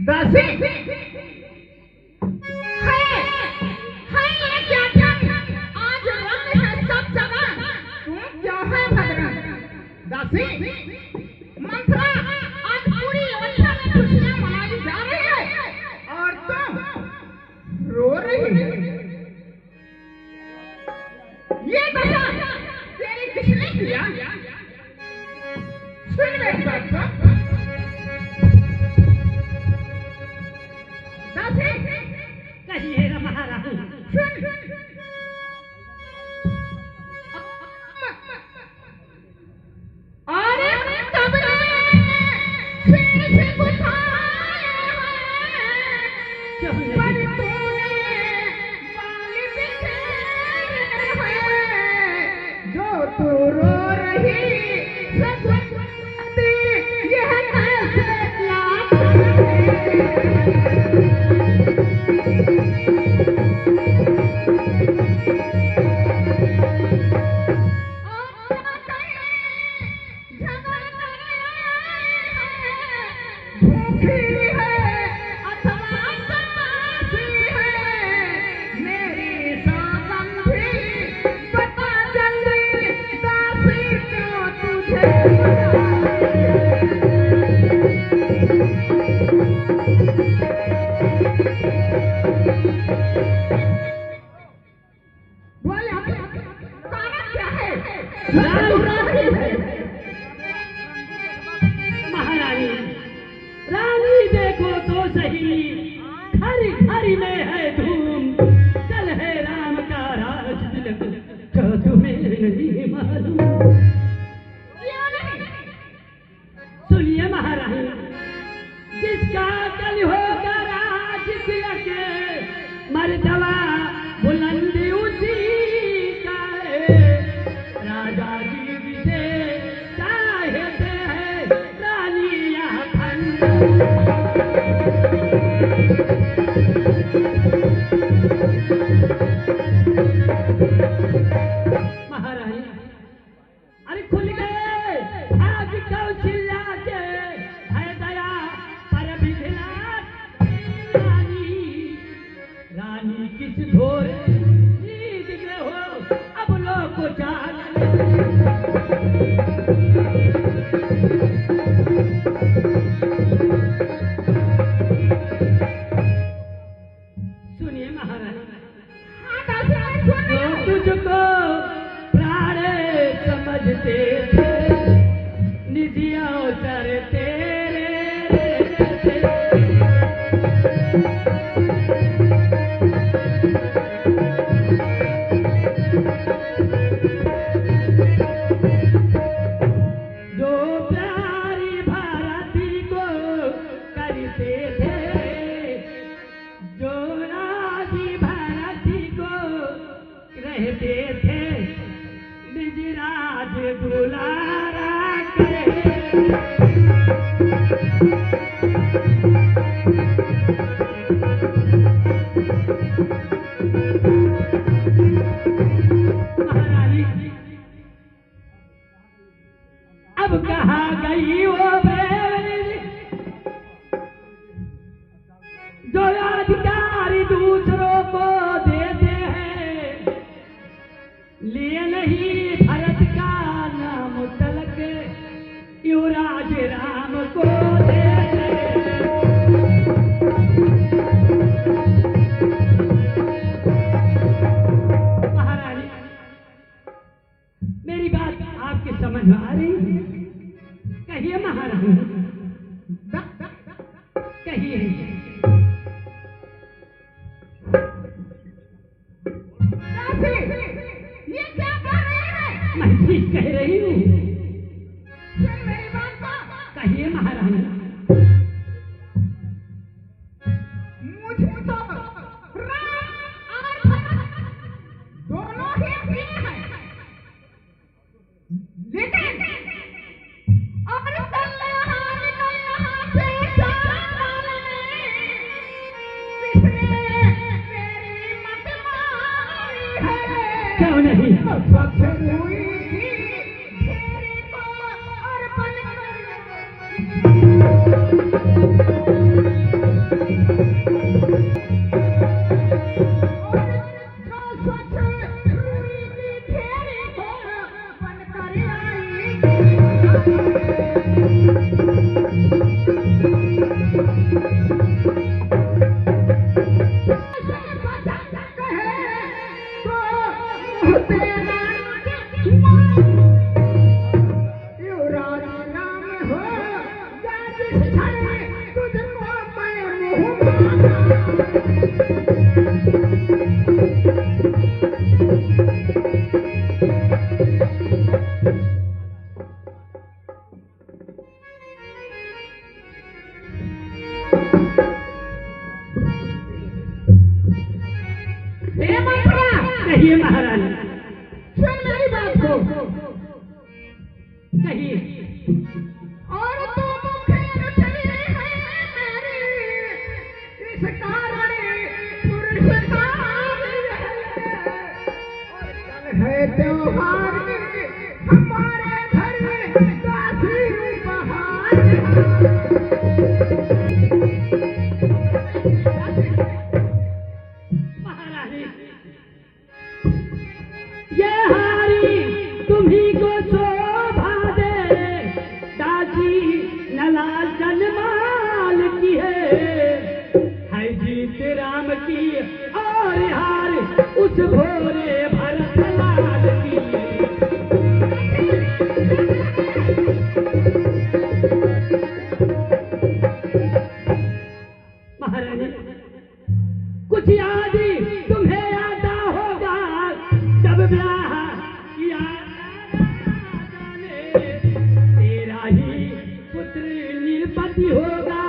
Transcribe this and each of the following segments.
दासी है ये क्या क्या आज रंग है सब जगह तुम क्या है भद्रा दासी मंत्रा आज पूरी अवस्था में खुशियां मनाई जा रही है और तुम रो रही है। ये दशा तेरी किसने किया? सुन मेरी बात को दासी कहिए महाराज। सुन अरे तबले सिर से बुझाए पर तूने बाल बिखेरे हैं जो तू रो रही सजती यह कैसे लाख महारानी रानी देखो तो सही हरी हरी में है धूम चल है राम का राज तिलक क्या तुम्हें नहीं मालूम? सुनिए महारानी जिसका कल होगा राज तिलक मर्दवा बुलंदी उसी का है राजा जी विषे चाहते हैं रानिया खंड। महारानी अरे खुल गए आज कौशल्या के है दया पर बिघला रानी रानी किस घोर नींद में हो अब लोग को जाग सुनिए महाराज जो तुझको प्राणे समझते थे निजी अवसर तेरे जो प्यारी भारती को करते थे जो राजी भारती को रहते थे निज राज दुलारा के महारानी अब कहा गई वो बेवली जो अधिकारी दूसरों को देते हैं लिए नहीं भरत का नाम तलक युवराज राम को देते महारानी मेरी बात आपके समझ में आ रही है? कहिए महारानी कहिए। ये क्या कर रहे हैं? मैं ठीक कह रही हूँ। सुन मेरी बात को कहिए महारानी। मुझे तो राम और भरत दोनों ही प्रिय हैं लेकिन और तल्लहा निकल यहाँ से जाने किसने मेरी मत मारी है? क्यों नहीं? सबसे हुई थी तेरे को अर्पण कर तुझको मैं मुँह हे मंत्रा, कहिए महारानी, सुन मेरी बात को। कहिए। और तू मुखे न चली है मेरी, इस कारण पुरस्कार है त्योहार हमारे घर दासी बहार। महारानी, ये हारी तुम्ही को शोभा दे, दासी नला जनमाल की है जीत राम की, और हार उस भोरे भरत लाल की है। महारानी, कुछ याद तुम्हें आता होगा, जब ब्याह किया राजा ने, तेरा ही पुत्र निरपति होगा,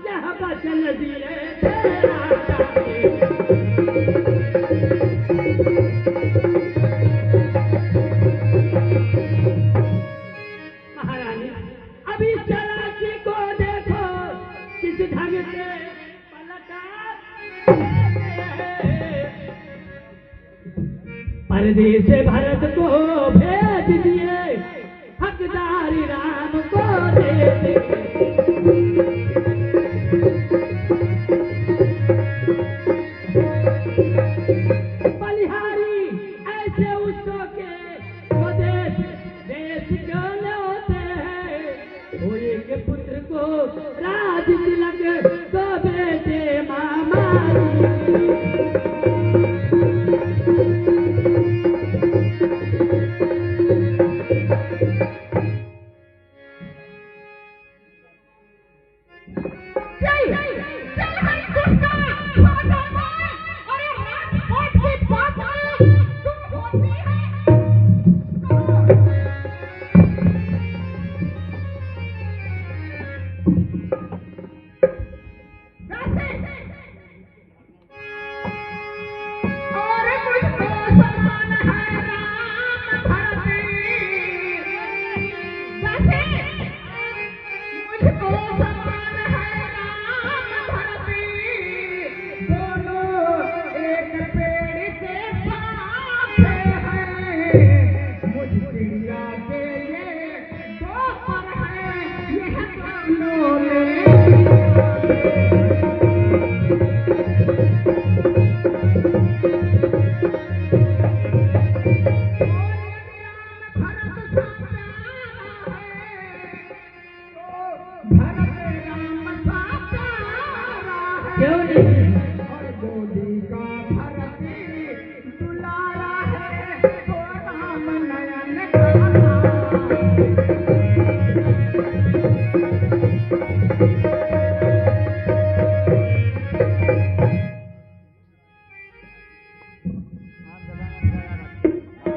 यह वचन दिए थे राजा ने। महारानी, अभी चालाकी को देखो, किस ढंग से पलटा परदेश भरत को भेज दिए, हकदारी राम को दे दिए। बलिहारी ऐसे उसको के स्वदेश देश क्यों न होते हैं, होए के पुत्र को राज तिलक तो बेटे मामा जी।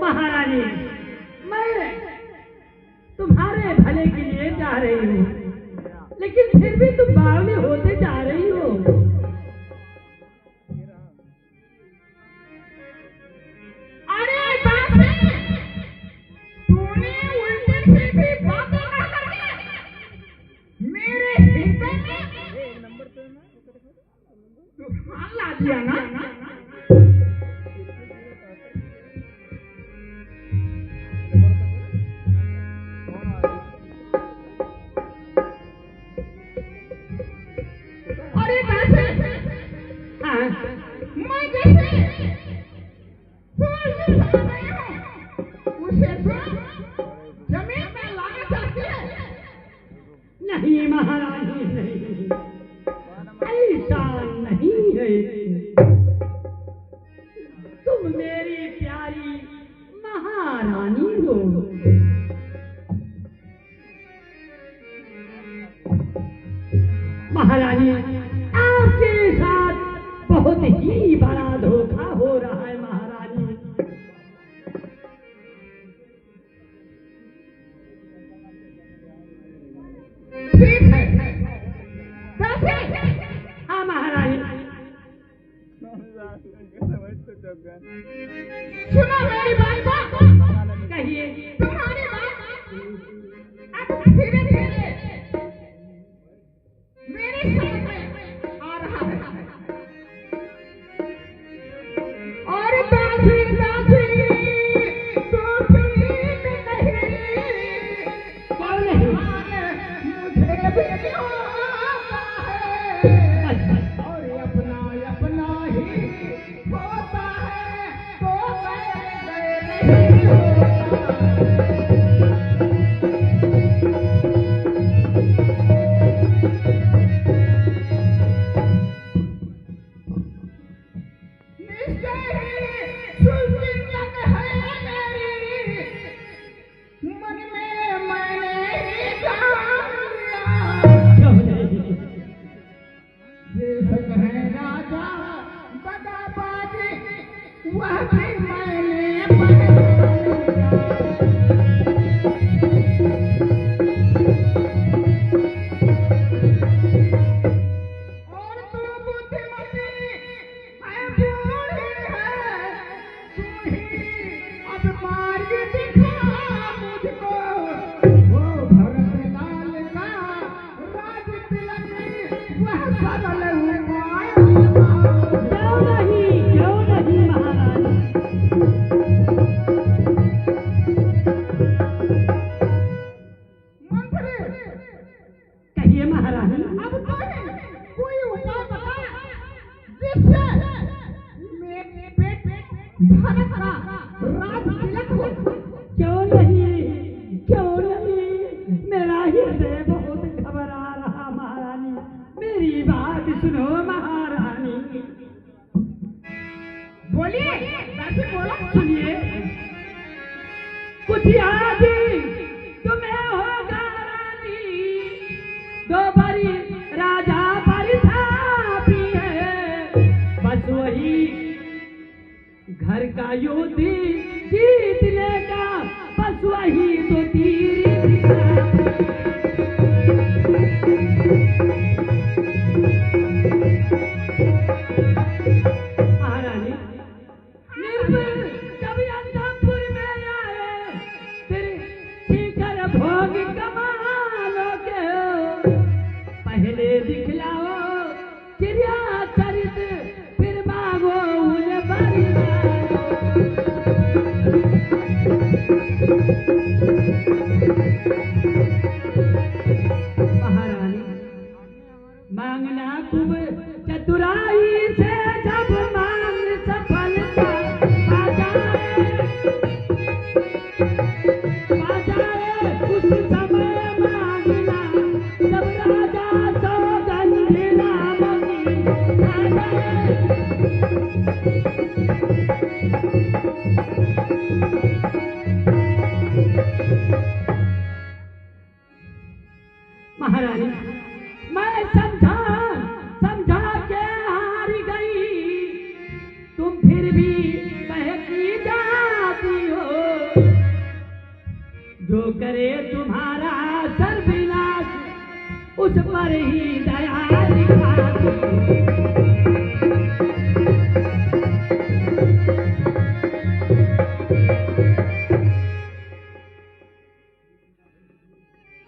महारानी, मैं तुम्हारे भले के लिए जा रही हूँ, लेकिन फिर भी तुम बावली होते जा रही हो। अरे बाप, तूने उल्टी सीधी बातें कर करके मेरे हृदय में तूफान ला दिया ना। मैं जैसे फूल समझ रही हूँ, उसे तो जमीन में लाना चाहती है। नहीं महारानी, नहीं, ऐसा नहीं है। तुम मेरी प्यारी महारानी हो। महारानी, आपके साथ बहुत ही बड़ा धोखा हो रहा है महारानी। ठीक है, कैसे? हाँ महारानी, सुनो मेरी बात को। कहिए। तुम्हारी बात अब धीरे धीरे मेरी समझ में आ रहा है। और दासी दासी तो ठीक नहीं, क्यों नहीं? मुझे भी होता है और अपना अपना ही होता है, तो मैं नहीं होता। निश्चय ही सुल्तान है मेरी, मन में मैंने ही जान लिया। क्यों नहीं? बेशक है राजा दगाबाजी, वह भी मैंने पहचान लिया। और तू बुद्धिमती है, बूढ़ी है, तू ही अब मार्ग दिखा मुझको। वो भरत लाल का राज तिलक, वह सरल उपाय क्यों नहीं महारानी? मंत्री, कहिए महारानी। अब तो कोई उपाय बता जिससे मेरे बेटे भरत का राज तिलक हो। क्यों नहीं? मेरा हृदय बहुत घबरा रहा महारानी, मेरी बात सुनो महारानी। बोलिए, कैसे बोलो? सुनिए, कुछ आदि तुम्हें होगा रानी, दो बारी राजा परिथापी है, बस वही घर का युद्ध जीतने का, बस वही तो तीर महारानी। निर्भय कभी अंतपुर में आए, फिर शिखर भोग कमालो के हो, पहले दिखलाओ क्रिया चरित, फिर मांगो उन बलिदान। महारानी, मांगना खूब चतुराई से, जब मांग सफलता पा जाए उस समय मांगना, जब राजा सौगंध नाम की आ जाए। महारानी, मैं समझा के हार गई, तुम फिर भी बहकी जाती हो, जो करे तुम्हारा सर्वनाश, उस पर ही दया दिखाती हो।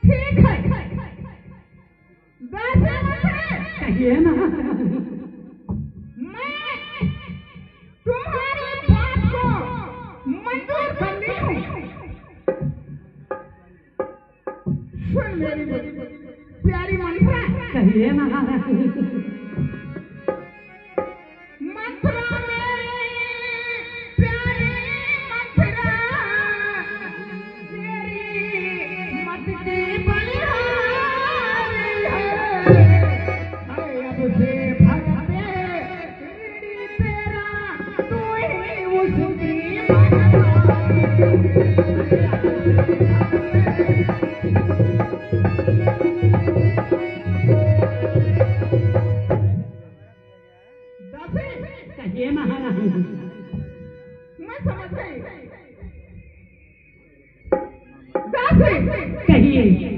ठीक है, वैसे मंत्री, कहिए महारानी। मैं तुम्हारी बात को मंजूर कर ली हूँ। सुन मेरी प्यारी मंत्रा, कहिए महारानी। मंत्रा मेरी प्यारी मंत्रा, तेरी मत की बलिहारी है। अब से भगते ऋणी तेरा, तू ही उसकी मनवा। दासी कहिए महारानी। मैं समझ गई। दासी कहिए।